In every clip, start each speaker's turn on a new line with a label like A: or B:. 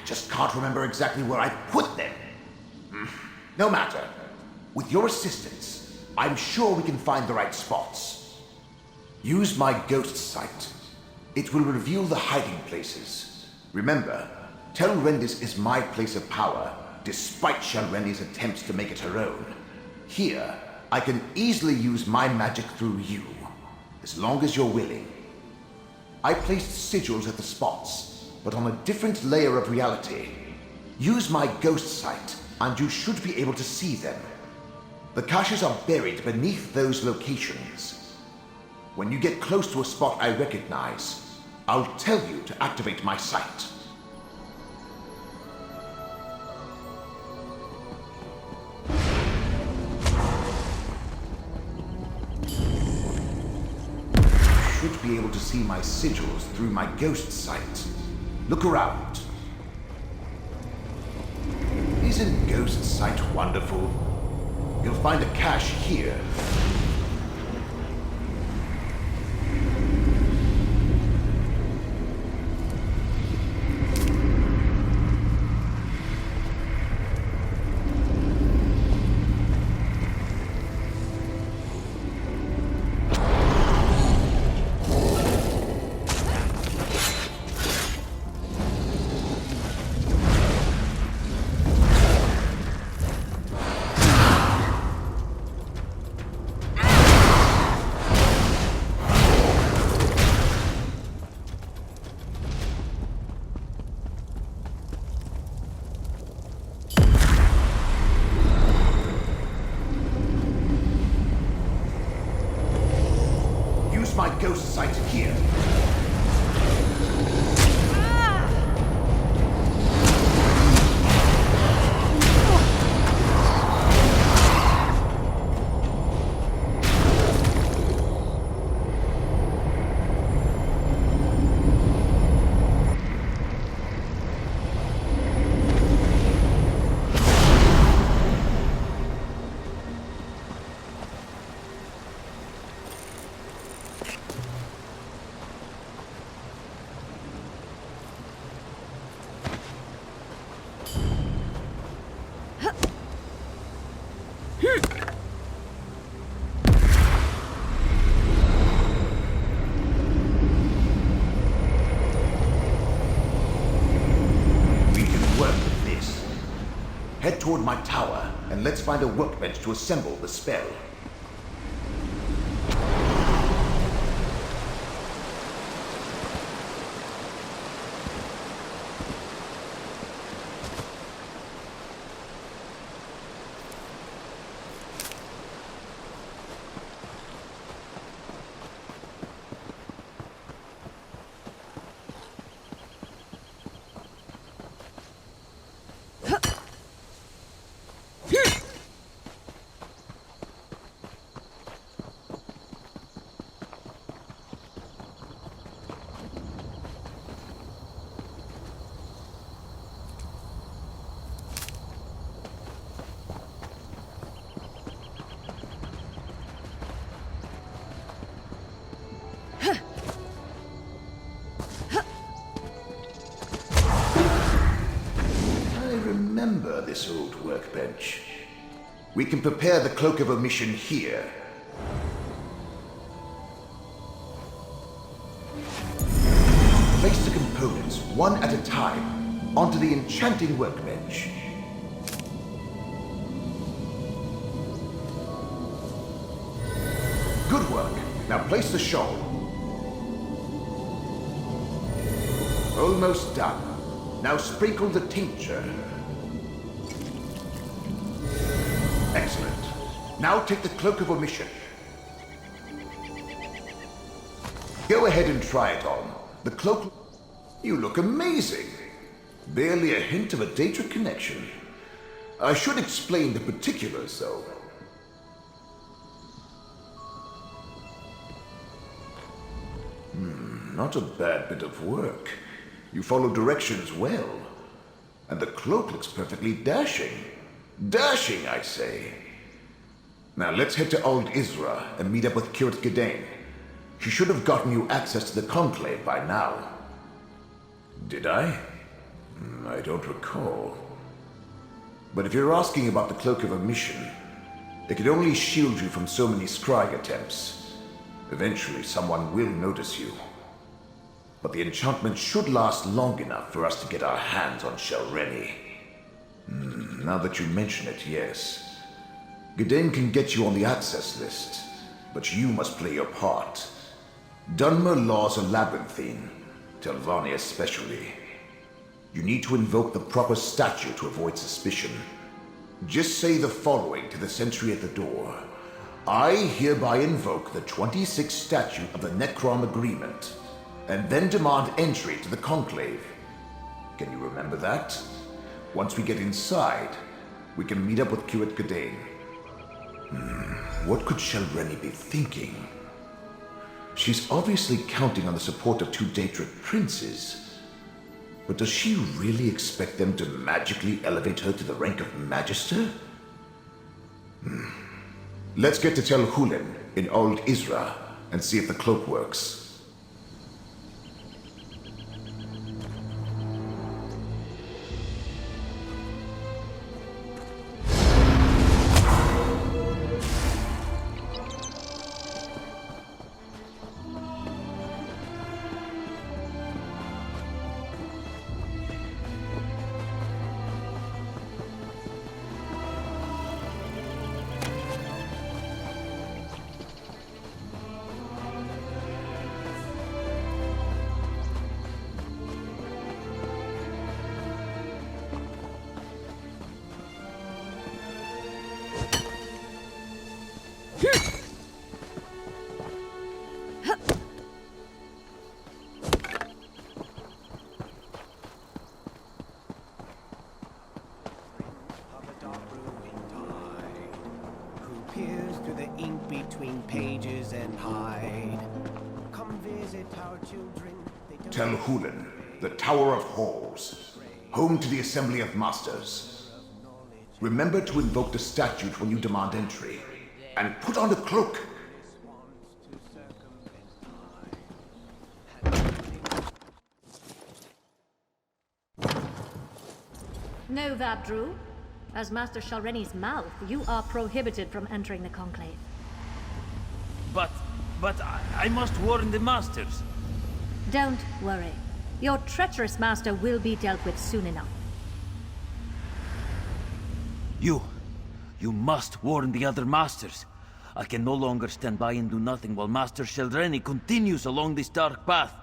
A: just can't remember exactly where I put them. No matter. With your assistance, I'm sure we can find the right spots. Use my ghost sight. It will reveal the hiding places. Remember, Telrendis is my place of power, despite shelrani's attempts to make it her own. Here, I can easily use my magic through you, as long as you're willing. I placed sigils at the spots, but on a different layer of reality. Use my ghost sight, and you should be able to see them. The caches are buried beneath those locations. When you get close to a spot I recognize, I'll tell you to activate my sight. You should be able to see my sigils through my ghost sight. Look around. Isn't ghost sight wonderful? You'll find a cache here. My ghost sight here. Head toward my tower, and let's find a workbench to assemble the spell. Remember this old workbench. We can prepare the Cloak of Omission here. Place the components, one at a time, onto the enchanting workbench. Good work. Now place the shawl. Almost done. Now sprinkle the tincture. Excellent. Now take the Cloak of Omission. Go ahead and try it on. The cloak... You look amazing. Barely a hint of a Daedric connection. I should explain the particulars, though. Not a bad bit of work. You follow directions well. And the cloak looks perfectly dashing. Dashing, I say. Now let's head to Old Isra and meet up with Kirit Gedain. She should have gotten you access to the Conclave by now. Did I? I don't recall. But if you're asking about the Cloak of Omission, it can only shield you from so many scrying attempts. Eventually, someone will notice you. But the enchantment should last long enough for us to get our hands on shelrani. Now that you mention it, yes. Gdain can get you on the access list, but you must play your part. Dunmer laws are labyrinthine, Telvanni especially. You need to invoke the proper statue to avoid suspicion. Just say the following to the sentry at the door. I hereby invoke the 26th statute of the Necrom Agreement, and then demand entry to the Conclave. Can you remember that? Once we get inside, we can meet up with Curate Gdain. What could shelrani be thinking? She's obviously counting on the support of two Daedric princes. But does she really expect them to magically elevate her to the rank of Magister? Let's get to Tel Hulin in Old Isra and see if the cloak works.
B: Between pages and hide. Come visit our children.
A: Tel Hulin, the Tower of Halls, home to the Assembly of Masters. Remember to invoke the statute when you demand entry, and put on a cloak.
C: No, Vabdru. As Master Shelrani's mouth, you are prohibited from entering the Conclave.
D: But I must warn the Masters.
C: Don't worry. Your treacherous master will be dealt with soon enough.
D: You must warn the other Masters. I can no longer stand by and do nothing while Master Shelrani continues along this dark path.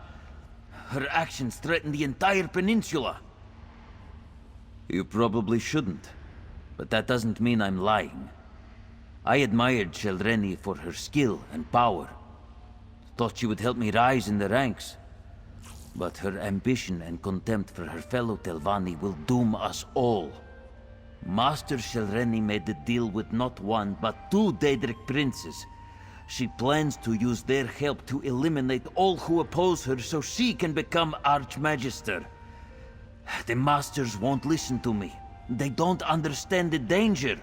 D: Her actions threaten the entire peninsula. You probably shouldn't, but that doesn't mean I'm lying. I admired Shelrani for her skill and power. Thought she would help me rise in the ranks. But her ambition and contempt for her fellow Telvanni will doom us all. Master Shelrani made a deal with not one, but two Daedric princes. She plans to use their help to eliminate all who oppose her so she can become Archmagister. The Masters won't listen to me. They don't understand the danger.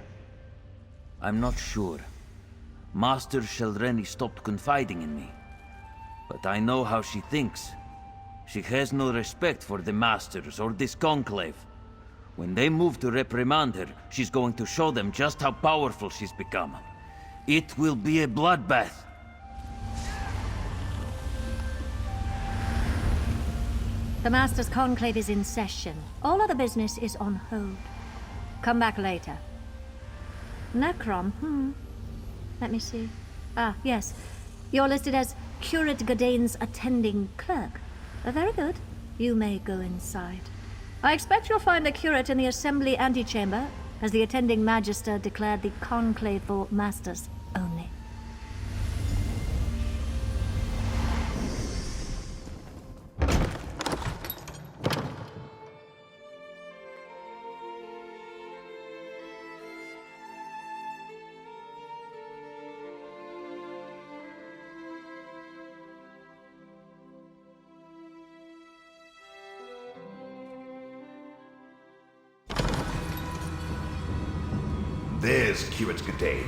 D: I'm not sure. Master Shelrani stopped confiding in me. But I know how she thinks. She has no respect for the Masters or this Conclave. When they move to reprimand her, she's going to show them just how powerful she's become. It will be a bloodbath.
C: The Master's Conclave is in session. All other business is on hold. Come back later. Necrom, Let me see. Ah, yes. You're listed as Curate Gdain's attending clerk. Very good. You may go inside. I expect you'll find the curate in the Assembly antechamber, as the attending Magister declared the Conclave for Masters only.
A: There's Curate Gdain.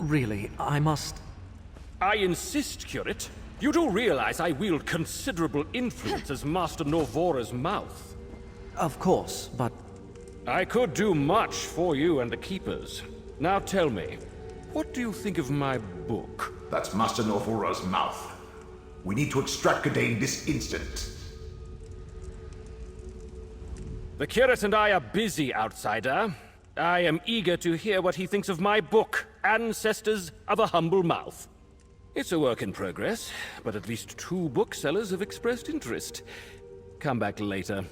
B: Really, I must...
E: I insist, Curate. You do realize I wield considerable influence as Master Norvora's mouth.
B: Of course, but
E: I could do much for you and the Keepers. Now tell me, what do you think of my book?
A: That's Master Norvora's mouth. We need to extract Gadain this instant.
E: The curate and I are busy, outsider. I am eager to hear what he thinks of my book, Ancestors of a Humble Mouth. It's a work in progress, but at least 2 booksellers have expressed interest. Come back later.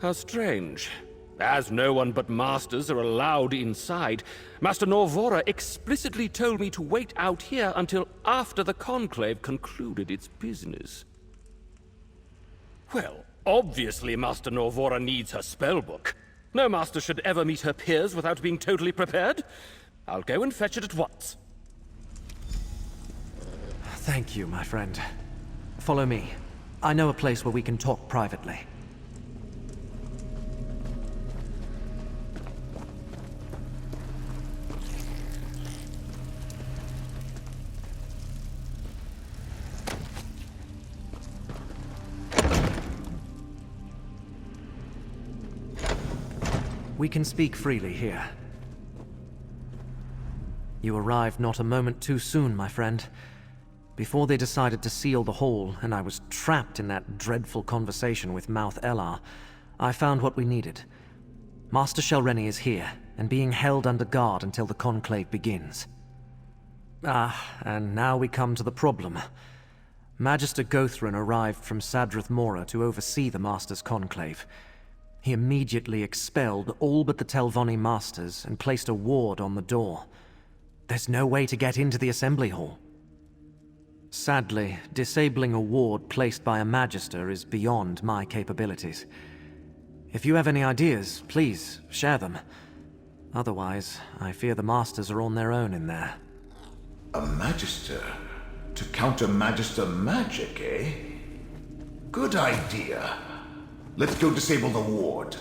E: How strange. As no one but masters are allowed inside, Master Norvora explicitly told me to wait out here until after the Conclave concluded its business. Well, obviously Master Norvora needs her spellbook. No master should ever meet her peers without being totally prepared. I'll go and fetch it at once.
B: thank you, my friend. Follow me. I know a place where we can talk privately. We can speak freely here. You arrived not a moment too soon, my friend. Before they decided to seal the hall, and I was trapped in that dreadful conversation with Mouth Elar, I found what we needed. Master Shelrani is here, and being held under guard until the conclave begins. And now we come to the problem. Magister Gothrin arrived from Sadrith Mora to oversee the Master's conclave. He immediately expelled all but the Telvanni Masters and placed a ward on the door. There's no way to get into the assembly hall. Sadly, disabling a ward placed by a Magister is beyond my capabilities. If you have any ideas, please share them. Otherwise, I fear the Masters are on their own in there.
A: A Magister? To counter Magister magic, eh? Good idea. Let's go disable the ward.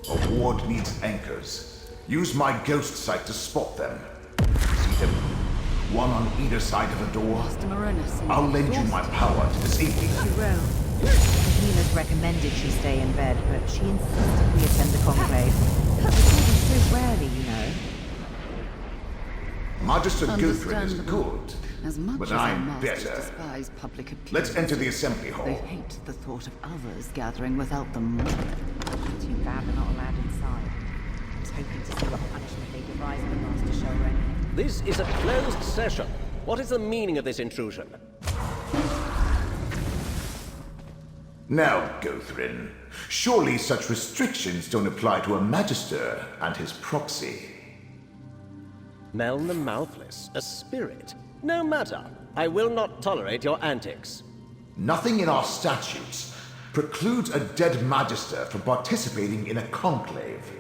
A: A ward needs anchors. Use my ghost sight to spot them. See them? One on either side of a door. I'll lend you my power to disable them.
F: The healers recommended she stay in bed, but she insisted we attend the conclave. We do this so rarely, you know.
A: Magister Gothrin is good,
G: As much
A: but
G: as our
A: I'm
G: masters
A: better.
G: despise public appearance,
A: Let's enter the assembly hall.
G: they hate the thought of others gathering without them.
F: Too bad we're not allowed inside. I was hoping to see what punishment they devise for Master Shelrani.
H: This is a closed session. What is the meaning of this intrusion?
A: Now, Gothrin, surely such restrictions don't apply to a Magister and his proxy.
H: Meln the Mouthless, a spirit. No matter. I will not tolerate your antics.
A: Nothing in our statutes precludes a dead Magister from participating in a conclave.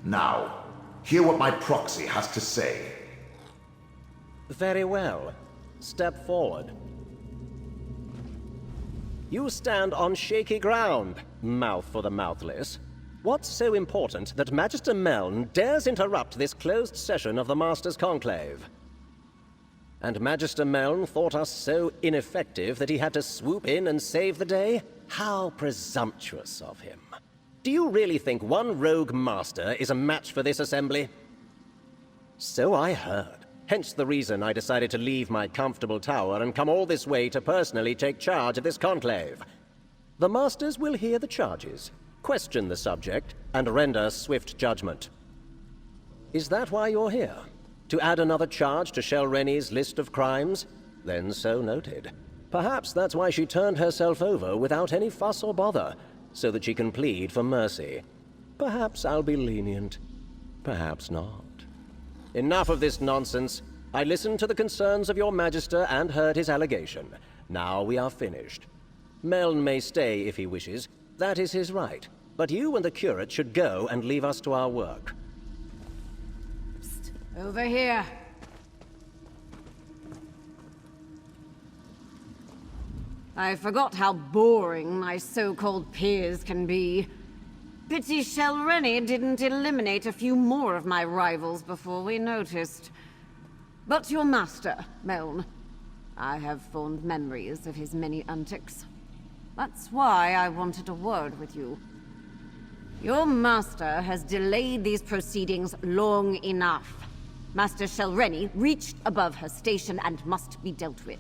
A: Now, hear what my proxy has to say.
H: Very well. Step forward. You stand on shaky ground, Mouth for the Mouthless. What's so important that Magister Meln dares interrupt this closed session of the Master's Conclave? And Magister Meln thought us so ineffective that he had to swoop in and save the day? How presumptuous of him. Do you really think one rogue master is a match for this assembly? So I heard. Hence the reason I decided to leave my comfortable tower and come all this way to personally take charge of this conclave. The Masters will hear the charges, question the subject, and render swift judgment. Is that why you're here? To add another charge to Shelrani's list of crimes? Then so noted. Perhaps that's why she turned herself over without any fuss or bother, so that she can plead for mercy. Perhaps I'll be lenient. Perhaps not. Enough of this nonsense. I listened to the concerns of your Magister and heard his allegation. Now we are finished. Meln may stay if he wishes. That is his right. But you and the curate should go and leave us to our work.
G: Over here.
I: I forgot how boring my so-called peers can be. Pity shelrani didn't eliminate a few more of my rivals before we noticed. But your master, Meln. I have fond memories of his many antics. That's why I wanted a word with you. Your master has delayed these proceedings long enough. Master Shelrani reached above her station and must be dealt with.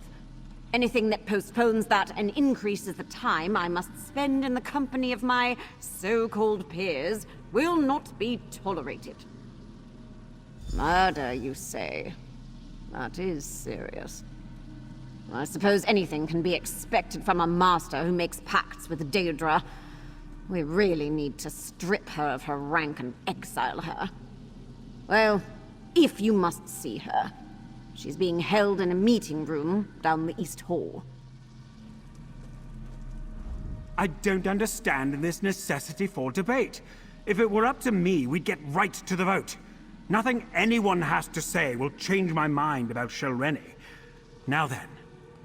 I: Anything that postpones that and increases the time I must spend in the company of my so-called peers will not be tolerated. Murder, you say? That is serious. I suppose anything can be expected from a master who makes pacts with Daedra. We really need to strip her of her rank and exile her. Well, if you must see her, she's being held in a meeting room down the East Hall.
J: I don't understand this necessity for debate. If it were up to me, we'd get right to the vote. Nothing anyone has to say will change my mind about Shelrani. Now then,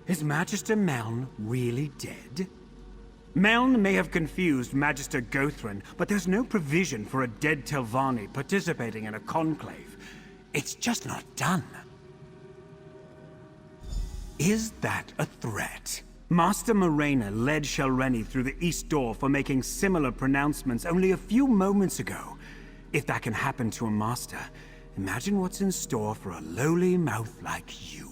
J: is Magister Meln really dead? Meln may have confused Magister Gothran, but there's no provision for a dead Telvanni participating in a conclave. It's just not done. Is that a threat? Master Morena led Shelrani through the East Door for making similar pronouncements only a few moments ago. If that can happen to a master, imagine what's in store for a lowly mouth like you.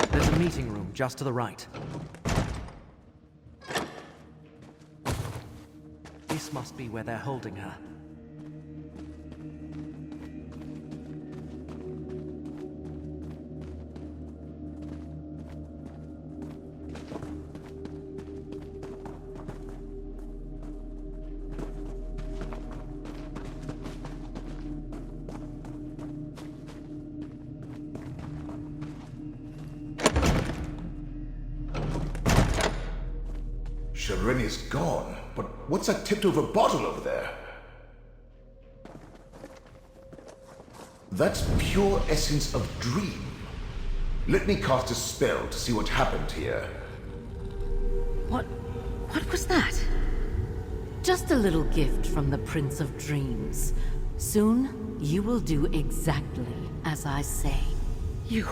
B: There's a meeting room just to the right. This must be where they're holding her.
A: Shelrani is gone, but what's that tipped-over bottle over there? That's pure essence of dream. Let me cast a spell to see what happened here.
F: What was that? Just a little gift from the Prince of Dreams. Soon, you will do exactly as I say.
I: You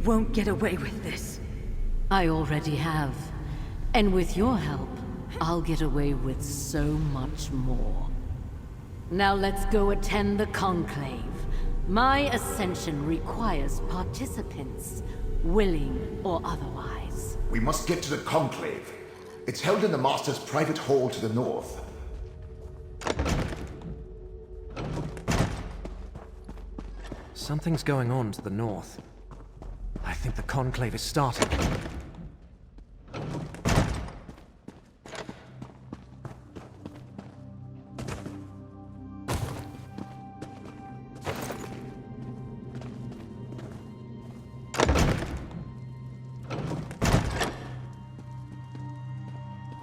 I: won't get away with this.
F: I already have. And with your help, I'll get away with so much more. Now let's go attend the conclave. My ascension requires participants, willing or otherwise.
A: We must get to the conclave. It's held in the Master's private hall to the north.
B: Something's going on to the north. I think the conclave is starting.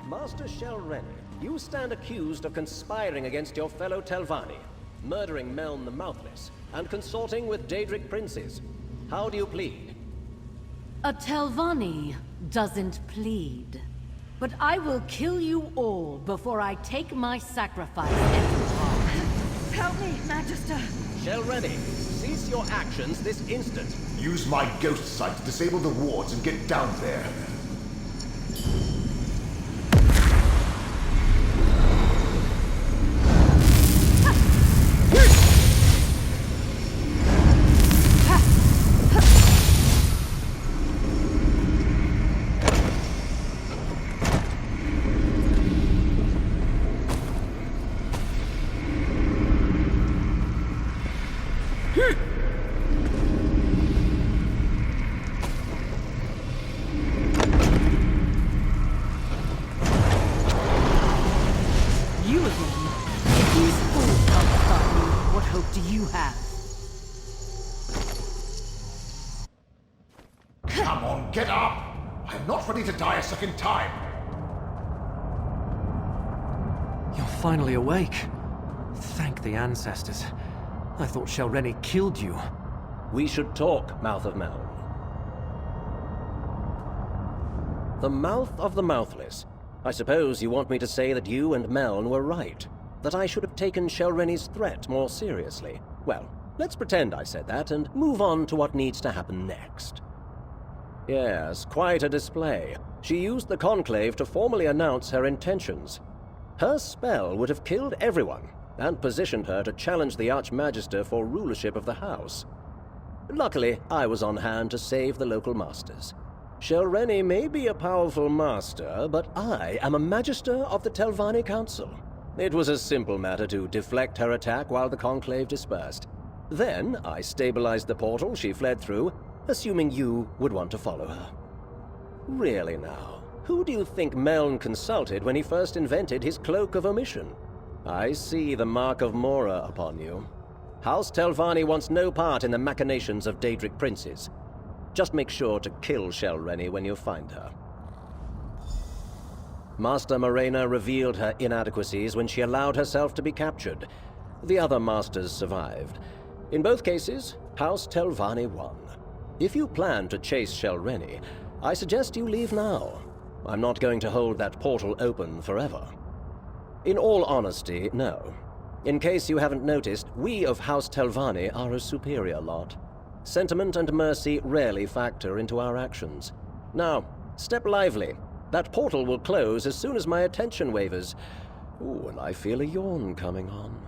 H: Master Shelrani, you stand accused of conspiring against your fellow Telvanni, murdering Meln the Mouthless, and consorting with Daedric princes. How do you plead?
F: A Telvanni doesn't plead. But I will kill you all before I take my sacrifice and depart.
I: Help me, Magister.
H: Shelrani, cease cease your actions this instant.
A: Use my ghost sight to disable the wards and get down there.
F: You again? If these fools can't stop you, what hope do you have?
A: Come on, get up! I'm not ready to die a second time!
B: You're finally awake. Thank the ancestors. I thought shelrani killed you.
H: We should talk, Mouth of Meln. The Mouth of the Mouthless. I suppose you want me to say that you and Meln were right. That I should have taken shelrani's threat more seriously. Well, let's pretend I said that and move on to what needs to happen next. Yes, quite a display. She used the Conclave to formally announce her intentions. Her spell would have killed everyone, and positioned her to challenge the Archmagister for rulership of the house. Luckily, I was on hand to save the local masters. Shelrani may be a powerful master, but I am a Magister of the Telvanni Council. It was a simple matter to deflect her attack while the Conclave dispersed. Then, I stabilized the portal she fled through, assuming you would want to follow her. Really now, who do you think Meln consulted when he first invented his Cloak of Omission? I see the mark of Mora upon you. House Telvanni wants no part in the machinations of Daedric princes. Just make sure to kill shelrani when you find her. Master Morena revealed her inadequacies when she allowed herself to be captured. The other masters survived. In both cases, House Telvanni won. If you plan to chase shelrani, I suggest you leave now. I'm not going to hold that portal open forever. In all honesty, no. In case you haven't noticed, we of House Telvanni are a superior lot. Sentiment and mercy rarely factor into our actions. Now, step lively. That portal will close as soon as my attention wavers. Ooh, and I feel a yawn coming on.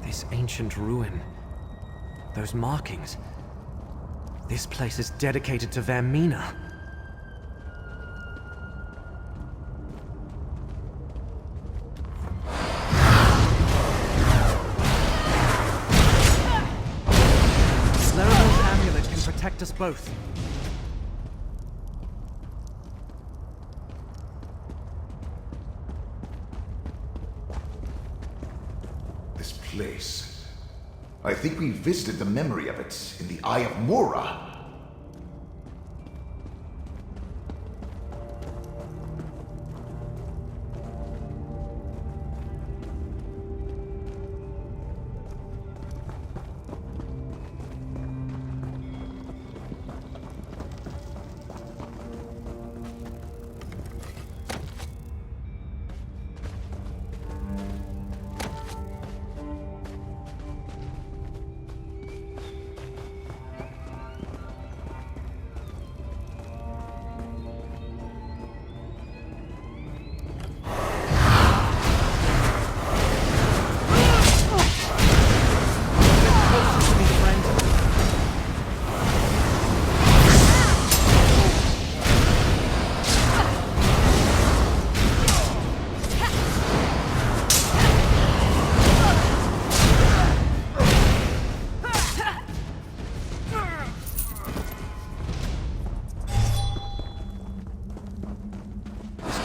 B: This ancient ruin. Those markings. This place is dedicated to Vermina. Laravel's amulet can protect us both.
A: This place. I think we visited the memory of it in the Eye of Mora.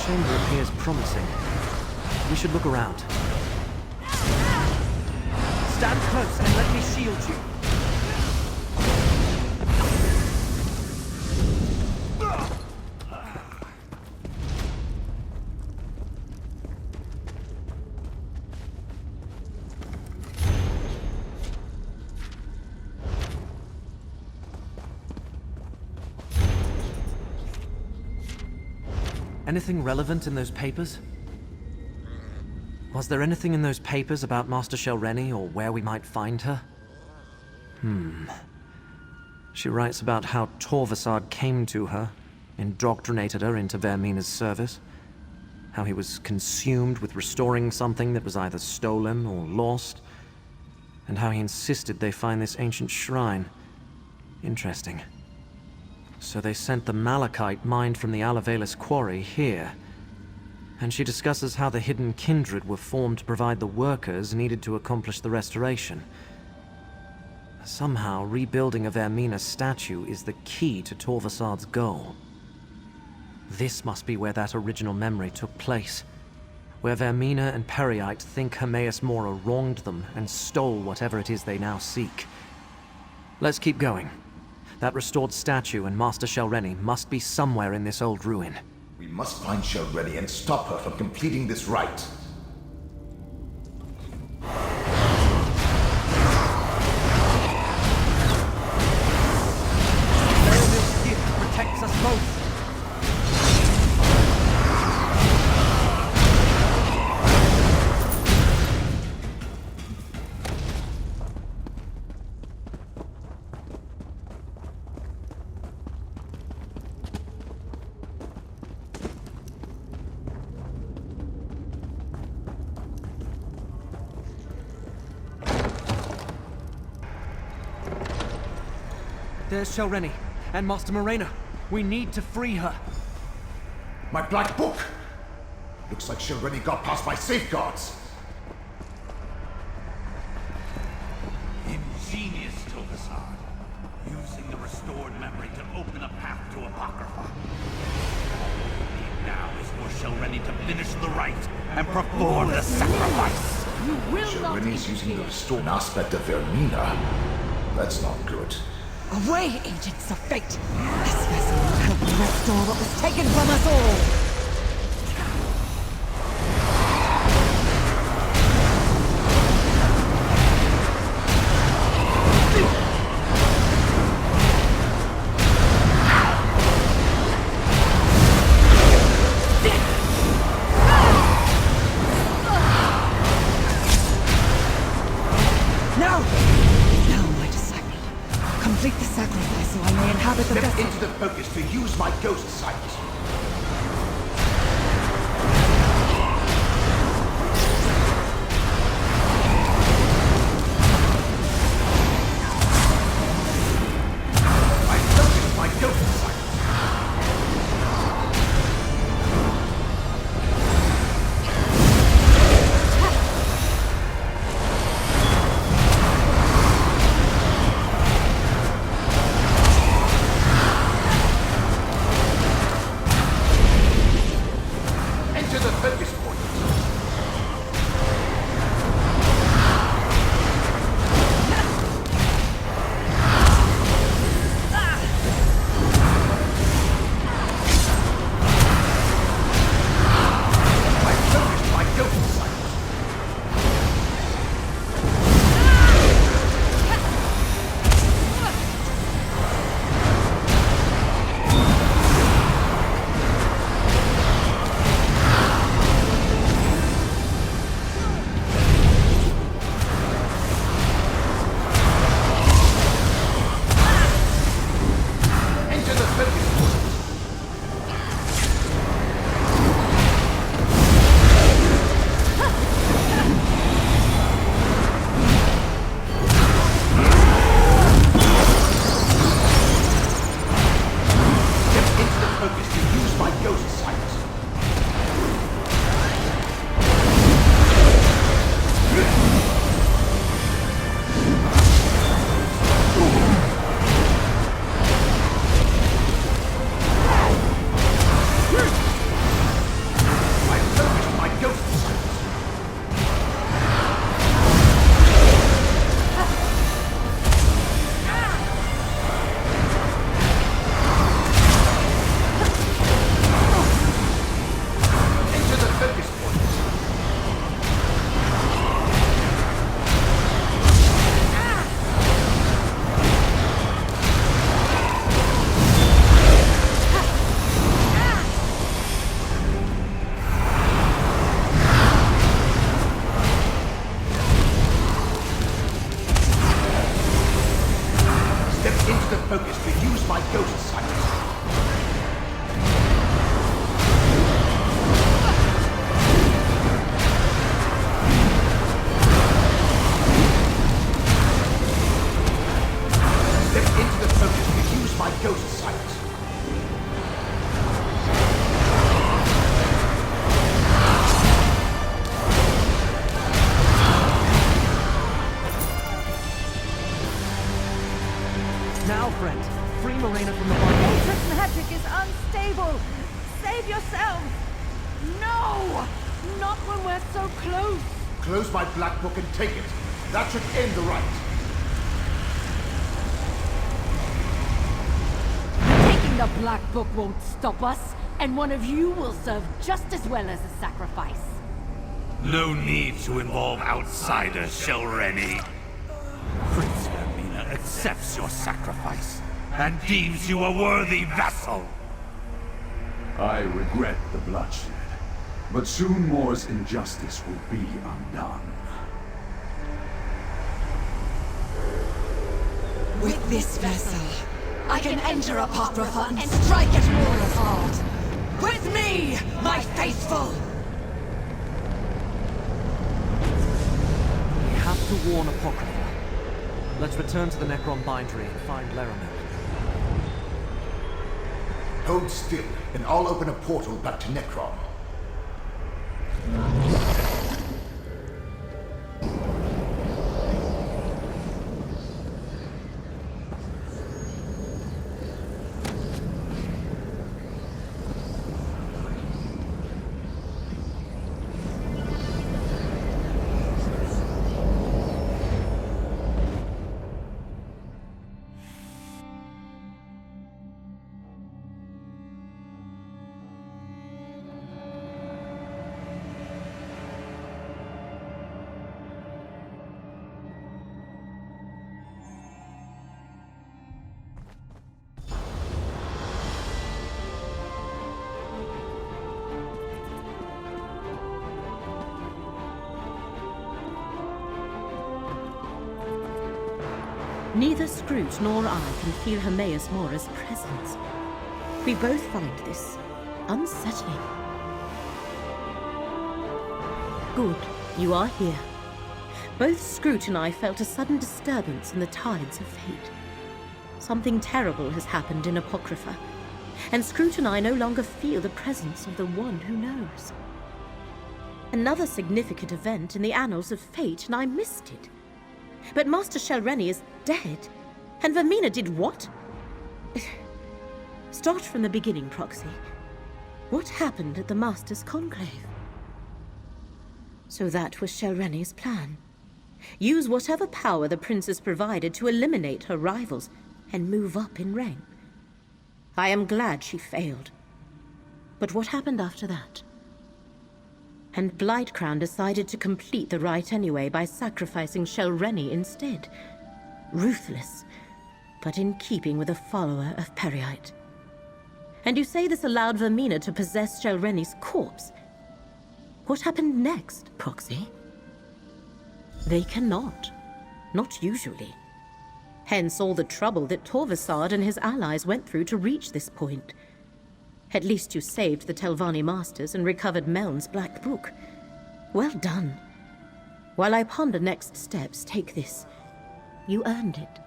B: chamber appears promising. We should look around. Stand close and let me shield you. Anything relevant in those papers? Was there anything in those papers about Master Shelrani or where we might find her? She writes about how Torvasad came to her, indoctrinated her into Vermina's service, how he was consumed with restoring something that was either stolen or lost, and how he insisted they find this ancient shrine. Interesting. So they sent the malachite mined from the Alavelis quarry here. And she discusses how the hidden kindred were formed to provide the workers needed to accomplish the restoration. Somehow, rebuilding a Vermina statue is the key to Torvasad's goal. This must be where that original memory took place, where Vermina and Periite think Hermaeus Mora wronged them and stole whatever it is they now seek. Let's keep going. That restored statue and Master Shelrani must be somewhere in this old ruin.
A: We must find Shelrani and stop her from completing this rite.
B: Veil's gift protects us both. There's Shelrani and Master Morena. We need to free her.
A: My black book! Looks like Shelrani got past my safeguards.
K: Ingenious, Torvasad. Using the restored memory to open a path to Apocrypha. All we need now is for Shelrani to finish the rite and perform the sacrifice.
F: You will not
A: Shelrani's using the restored aspect of Vermina. That's not good.
I: Away, agents of fate! This vessel will help me restore what was taken from us all! Complete the sacrifice so I may inhabit the
A: Step
I: vessel.
A: into the focus to use my ghost sight. I focus my ghost sight.
F: Save yourselves! No! Not when we're so close!
A: Close my black book and take it. That should end the rite.
F: Taking the Black Book won't stop us, and one of you will serve just as well as a sacrifice.
K: No need to involve outsiders, shelrani. Prince Vermina accepts your sacrifice and deems you a worthy vassal.
L: I regret the bloodshed, but soon Mor's injustice will be undone.
M: With this vessel, I can enter Apocrypha and strike it more apart. With me, my faithful!
B: We have to warn Apocrypha. Let's return to the Necron bindery and find Laramie.
A: Hold still, and I'll open a portal back to Necron.
N: Neither Scrooge nor I can feel Hermaeus Mora's presence. We both find this unsettling. Good, you are here. Both Scrooge and I felt a sudden disturbance in the tides of fate. Something terrible has happened in Apocrypha, and Scrooge and I no longer feel the presence of the one who knows. Another significant event in the annals of fate, and I missed it. But Master Shelrani is dead. And Vermina did what? Start from the beginning, Proxy. What happened at the Master's Conclave? So that was Shelrani's plan. Use whatever power the Princess provided to eliminate her rivals and move up in rank. I am glad she failed. But what happened after that? And Blightcrown decided to complete the rite anyway by sacrificing Shelrani instead. Ruthless, but in keeping with a follower of Periite. And you say this allowed Vermina to possess Shelrani's corpse. What happened next, Proxy? They cannot. Not usually. Hence all the trouble that Torvasad and his allies went through to reach this point. At least you saved the Telvanni Masters and recovered Meln's Black Book. Well done. While I ponder next steps, take this. You earned it.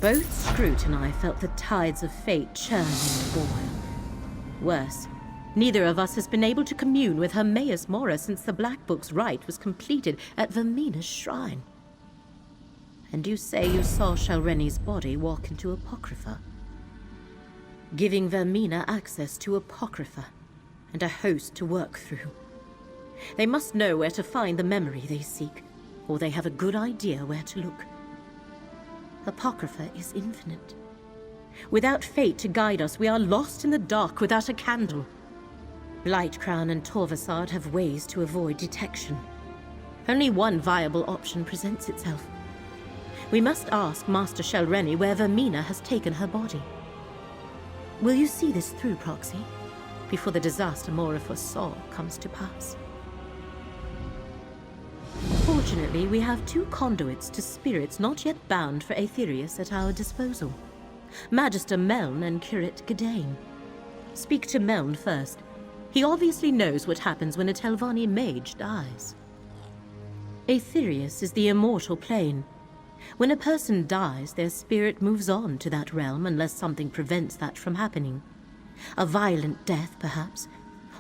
N: Both Scrooge and I felt the tides of fate churn and boil. Worse, neither of us has been able to commune with Hermaeus Mora since the Black Book's rite was completed at Vermina's shrine. And you say you saw Shelrani's body walk into Apocrypha, giving Vermina access to Apocrypha and a host to work through. They must know where to find the memory they seek, or they have a good idea where to look. Apocrypha is infinite. Without fate to guide us, we are lost in the dark without a candle. Blightcrown and Torvasad have ways to avoid detection. Only one viable option presents itself. We must ask Master Shelrani where Vermina has taken her body. Will you see this through, Proxy, before the disaster Mora foresaw comes to pass? Fortunately, we have two conduits to spirits not yet bound for Aetherius at our disposal. Magister Meln and Curate Gadain. Speak to Meln first. He obviously knows what happens when a Telvanni mage dies. Aetherius is the immortal plane. When a person dies, their spirit moves on to that realm unless something prevents that from happening. A violent death, perhaps,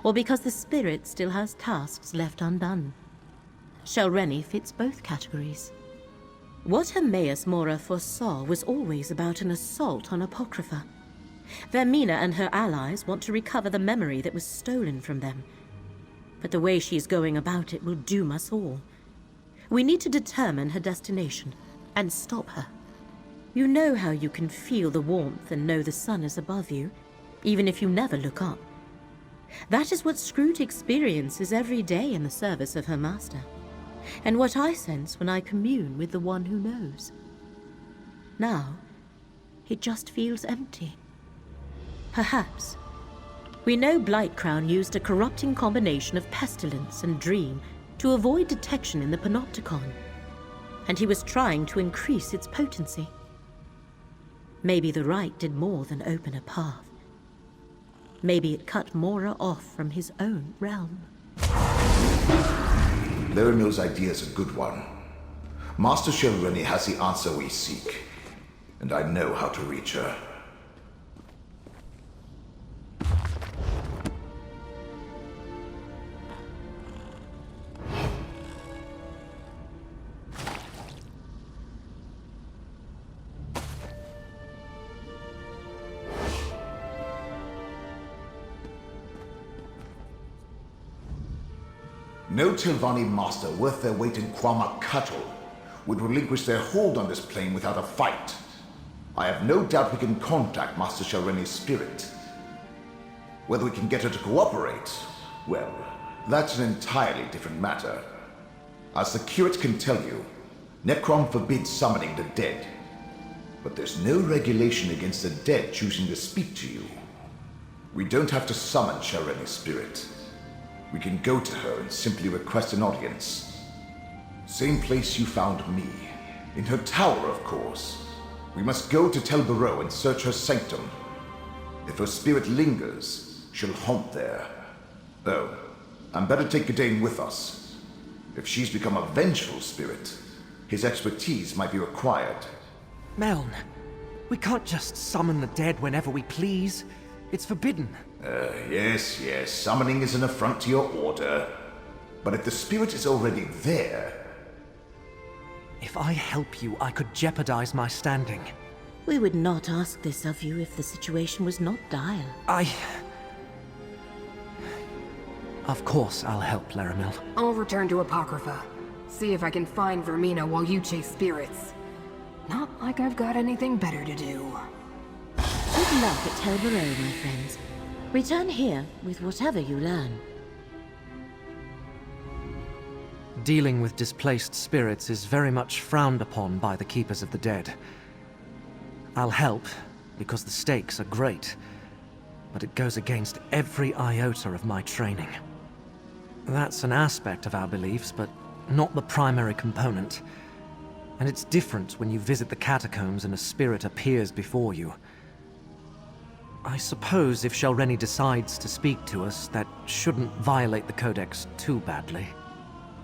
N: or because the spirit still has tasks left undone. Shelrani fits both categories. What Hermaeus Mora foresaw was always about an assault on Apocrypha. Vermina and her allies want to recover the memory that was stolen from them. But the way she's going about it will doom us all. We need to determine her destination and stop her. You know how you can feel the warmth and know the sun is above you, even if you never look up. That is what Scroot experiences every day in the service of her master, and what I sense when I commune with the one who knows. Now, it just feels empty. Perhaps. We know Blightcrown used a corrupting combination of pestilence and dream to avoid detection in the Panopticon, and he was trying to increase its potency. Maybe the Rite did more than open a path. Maybe it cut Mora off from his own realm.
A: Laramil's idea is a good one. Master shelrani has the answer we seek, and I know how to reach her. No Tilvani master worth their weight in Quama cattle would relinquish their hold on this plane without a fight. I have no doubt we can contact Master shelrani's spirit. Whether we can get her to cooperate, well, that's an entirely different matter. As the curate can tell you, Necrom forbids summoning the dead. But there's no regulation against the dead choosing to speak to you. We don't have to summon shelrani's spirit. We can go to her and simply request an audience. Same place you found me. In her tower, of course. We must go to Tel Barrow and search her sanctum. If her spirit lingers, she'll haunt there. Oh, and better take Gadain with us. If she's become a vengeful spirit, his expertise might be required.
B: Meln, we can't just summon the dead whenever we please. It's forbidden.
A: Yes. Summoning is an affront to your order. But if the spirit is already there...
B: If I help you, I could jeopardize my standing.
N: We would not ask this of you if the situation was not dire.
B: Of course I'll help, Laramil.
O: I'll return to Apocrypha. See if I can find Vermina while you chase spirits. Not like I've got anything better to do.
N: Good luck at Tel Barrow, my friends. Return here with whatever you learn.
B: Dealing with displaced spirits is very much frowned upon by the Keepers of the Dead. I'll help, because the stakes are great, but it goes against every iota of my training. That's an aspect of our beliefs, but not the primary component. And it's different when you visit the catacombs and a spirit appears before you. I suppose if shelrani decides to speak to us, that shouldn't violate the Codex too badly.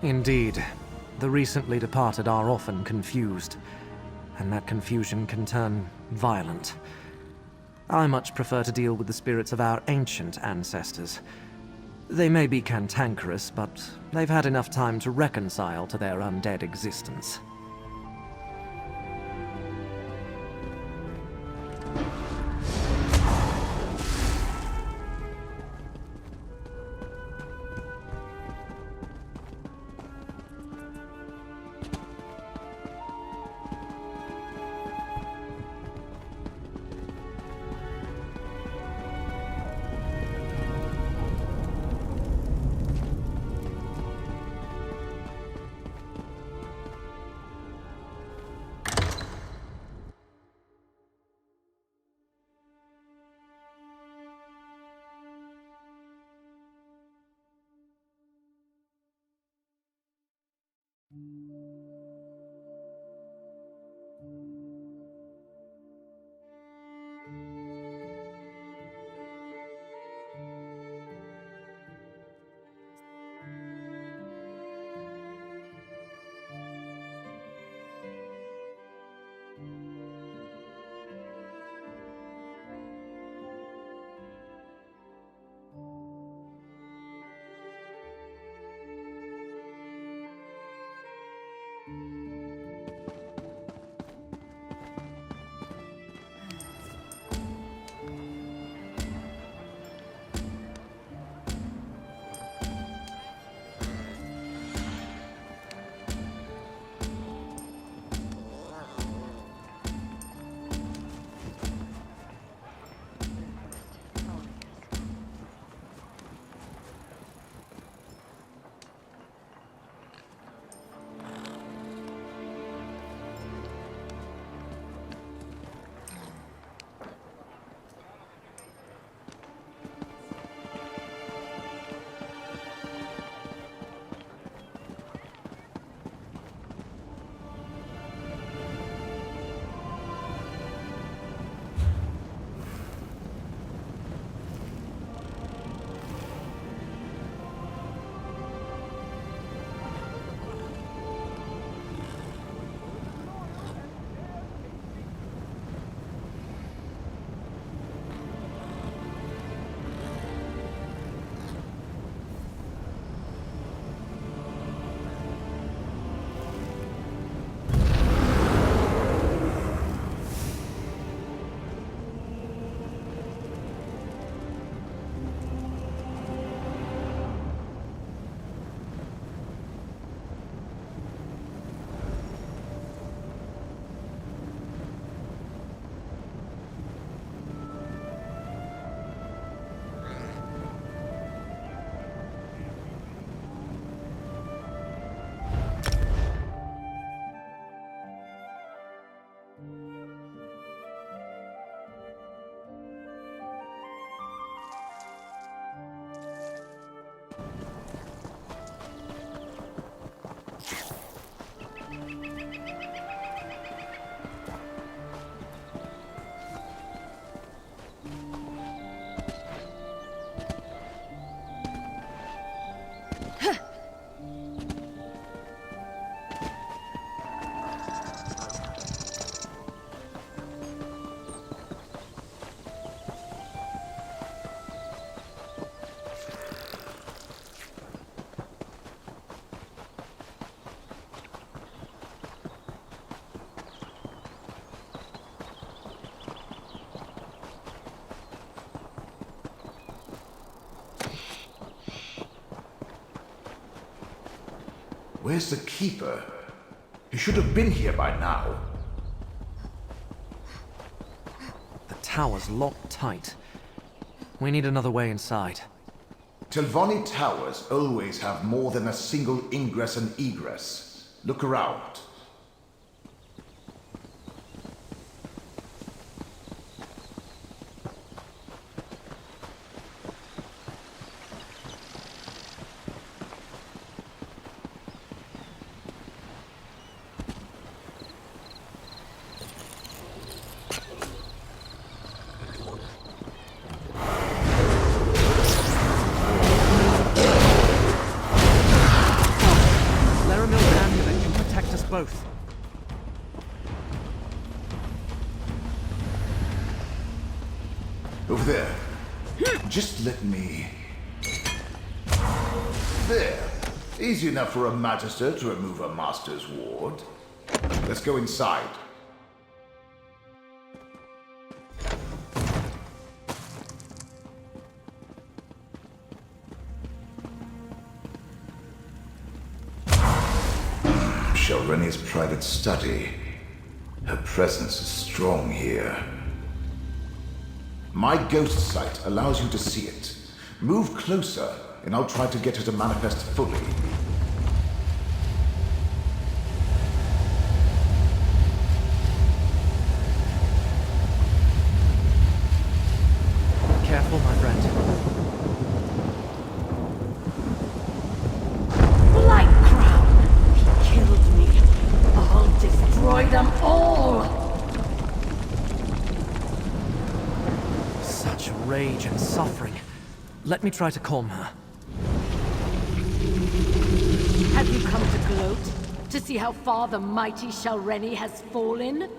B: Indeed, the recently departed are often confused, and that confusion can turn violent. I much prefer to deal with the spirits of our ancient ancestors. They may be cantankerous, but they've had enough time to reconcile to their undead existence.
A: Where's the Keeper? He should have been here by now.
B: The tower's locked tight. We need another way inside.
A: Telvanni towers always have more than a single ingress and egress. Look around.
B: Both.
A: Over there. Just let me... There. Easy enough for a Magister to remove a Master's ward. Let's go inside. Shelrani's private study. Her presence is strong here. My ghost sight allows you to see it. Move closer, and I'll try to get her to manifest fully.
B: Careful, my friend.
F: Destroy them all!
B: Such rage and suffering. Let me try to calm her.
F: Have you come to gloat? To see how far the mighty Shelrani has fallen?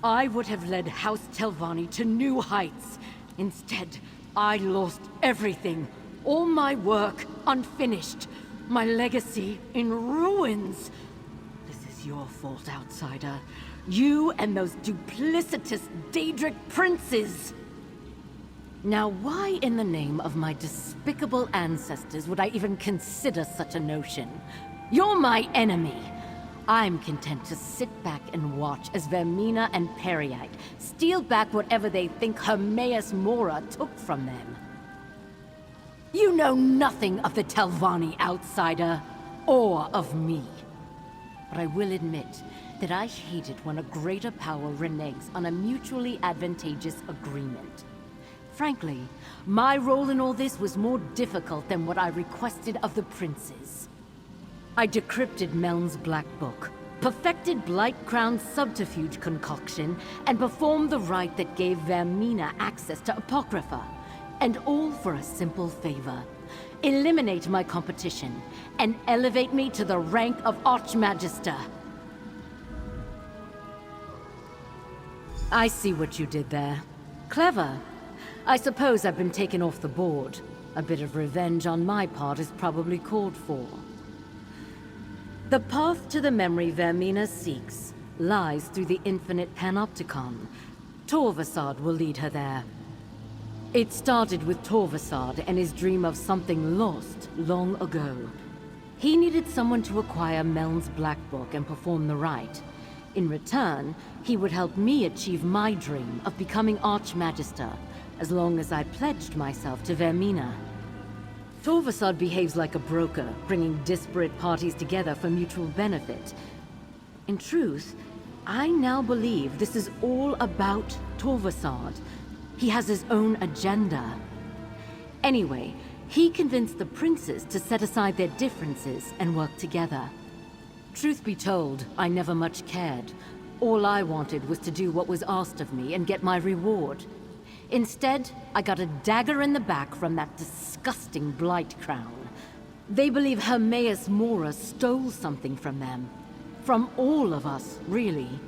F: I would have led House Telvanni to new heights. Instead, I lost everything. All my work unfinished. My legacy in ruins. This is your fault, outsider. You and those duplicitous Daedric princes. Now, why in the name of my despicable ancestors would I even consider such a notion? You're my enemy. I'm content to sit back and watch as Vermina and Periag steal back whatever they think Hermaeus Mora took from them. You know nothing of the Telvanni, outsider, or of me. But I will admit that I hate it when a greater power reneges on a mutually advantageous agreement. Frankly, my role in all this was more difficult than what I requested of the princes. I decrypted Meln's Black Book, perfected Blight-Crown's subterfuge concoction, and performed the rite that gave Vermina access to Apocrypha. And all for a simple favor. Eliminate my competition, and elevate me to the rank of Archmagister. I see what you did there. Clever. I suppose I've been taken off the board. A bit of revenge on my part is probably called for. The path to the memory Vermina seeks lies through the infinite Panopticon. Torvasad will lead her there. It started with Torvasad and his dream of something lost long ago. He needed someone to acquire Meln's Black Book and perform the rite. In return, he would help me achieve my dream of becoming Archmagister, as long as I pledged myself to Vermina. Torvasad behaves like a broker, bringing disparate parties together for mutual benefit. In truth, I now believe this is all about Torvasad. He has his own agenda. Anyway, he convinced the princes to set aside their differences and work together. Truth be told, I never much cared. All I wanted was to do what was asked of me and get my reward. Instead, I got a dagger in the back from that disgusting Blight-Crown. They believe Hermaeus Mora stole something from them. From all of us, really.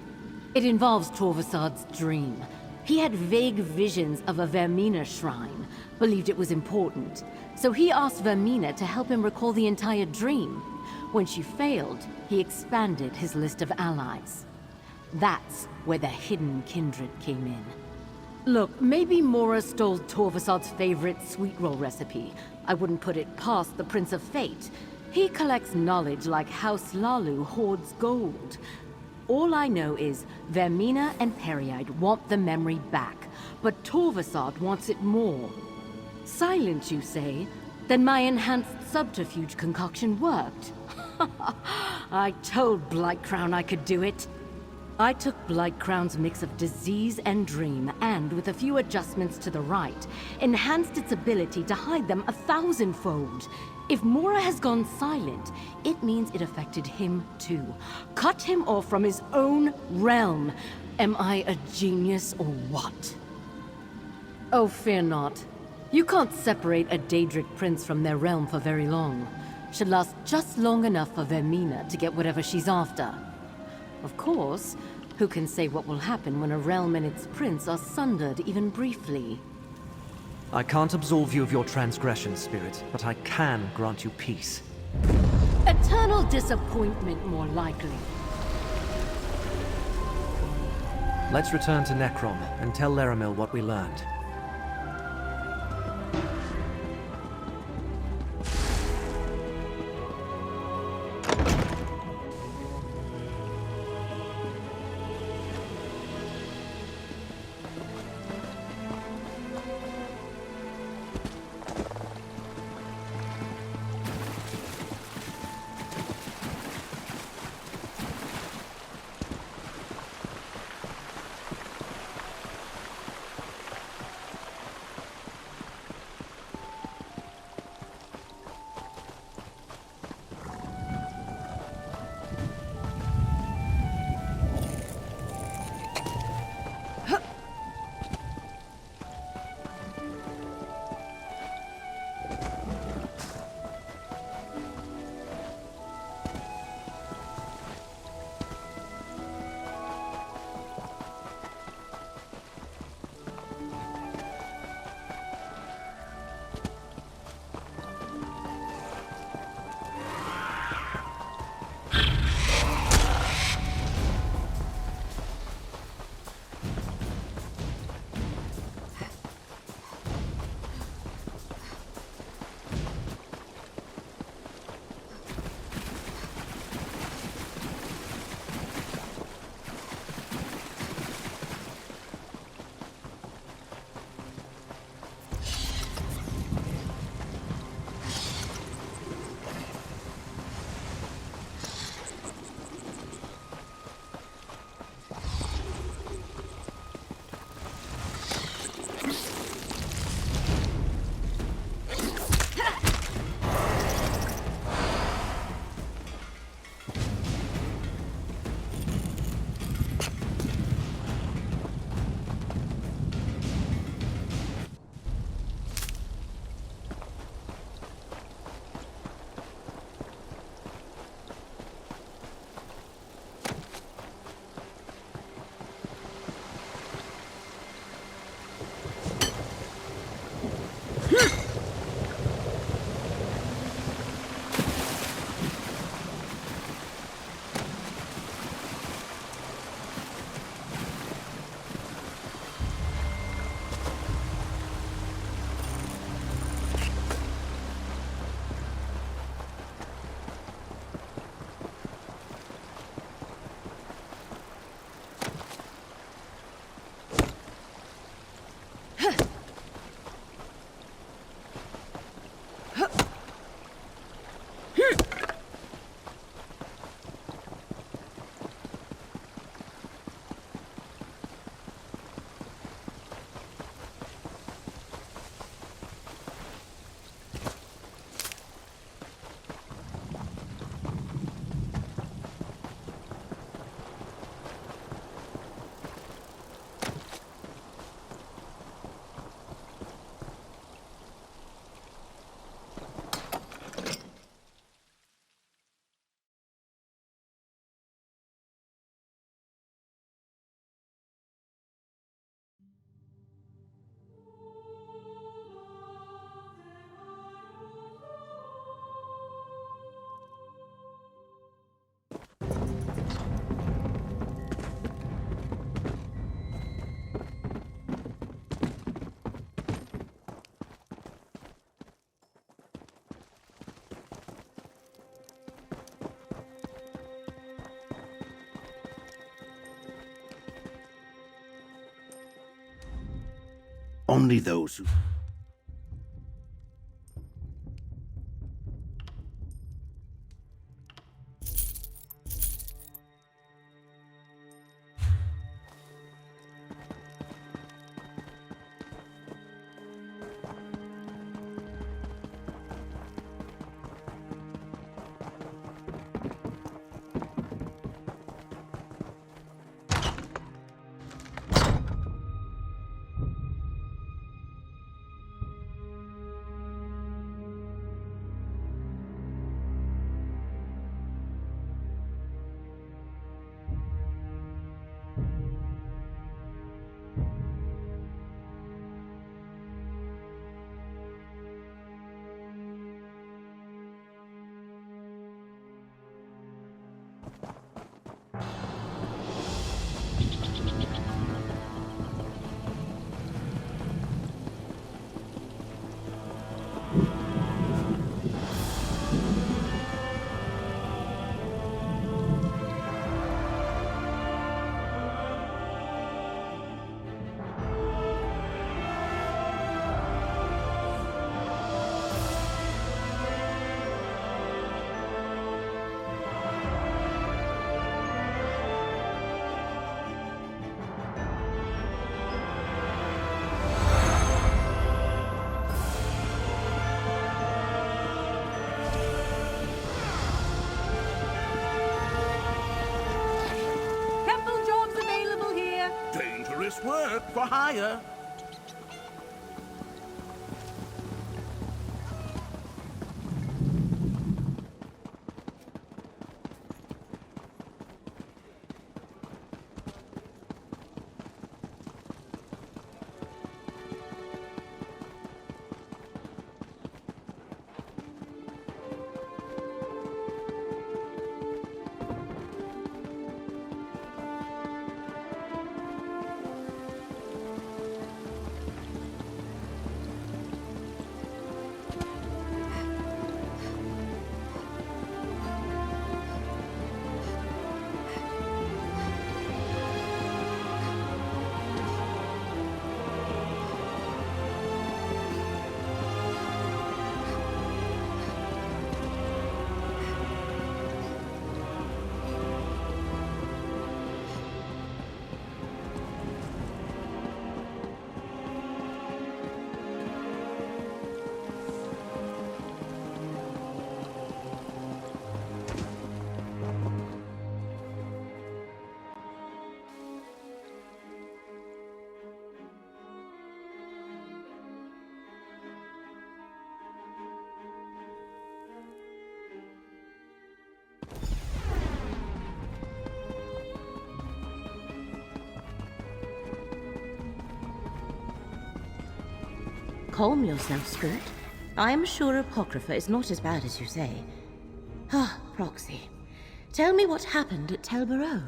F: It involves Torvasad's dream. He had vague visions of a Vermina shrine, believed it was important. So he asked Vermina to help him recall the entire dream. When she failed, he expanded his list of allies. That's where the hidden kindred came in. Look, maybe Mora stole Torvasad's favorite sweet roll recipe. I wouldn't put it past the Prince of Fate. He collects knowledge like House Lalu hoards gold. All I know is Vermina and Periide want the memory back, but Torvasad wants it more. Silent, you say? Then my enhanced subterfuge concoction worked. I told Blightcrown I could do it. I took Blightcrown's mix of disease and dream, and with a few adjustments to the right, enhanced its ability to hide them 1,000-fold. If Mora has gone silent, it means it affected him too. Cut him off from his own realm. Am I a genius or what? Oh, fear not. You can't separate a Daedric prince from their realm for very long. Should last just long enough for Vermina to get whatever she's after. Of course, who can say what will happen when a realm and its prince are sundered even briefly?
B: I can't absolve you of your transgressions, Spirit, but I can grant you peace.
F: Eternal disappointment, more likely.
B: Let's return to Necrom and tell Laramil what we learned.
K: Only those who... Work for hire.
N: Calm yourself, Scroot. I am sure Apocrypha is not as bad as you say. Ah, Proxy. Tell me what happened at Tel Barrow.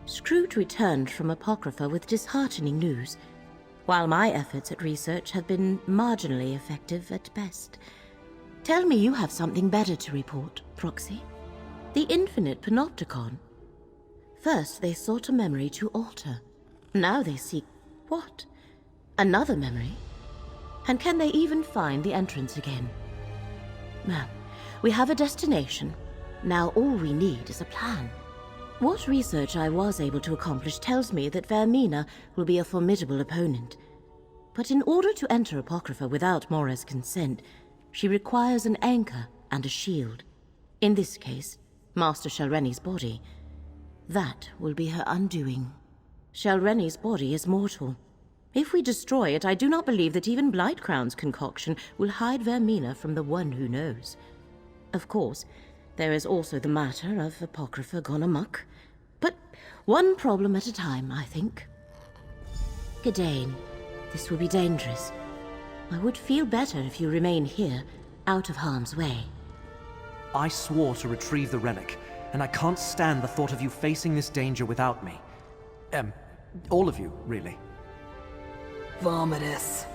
N: Scroot returned from Apocrypha with disheartening news, while my efforts at research have been marginally effective at best. Tell me you have something better to report, Proxy. The infinite panopticon. First they sought a memory to alter. Now they seek what? Another memory? And can they even find the entrance again? Well, we have a destination. Now all we need is a plan. What research I was able to accomplish tells me that Vermina will be a formidable opponent. But in order to enter Apocrypha without Mora's consent, she requires an anchor and a shield. In this case, Master Shelrani's body. That will be her undoing. Shelrani's body is mortal. If we destroy it, I do not believe that even Blightcrown's concoction will hide Vermina from the one who knows. Of course, there is also the matter of Apocrypha gone amok. But one problem at a time, I think. Gadain, this will be dangerous. I would feel better if you remain here, out of harm's way.
B: I swore to retrieve the relic, and I can't stand the thought of you facing this danger without me. All of you, really.
O: Vomitus.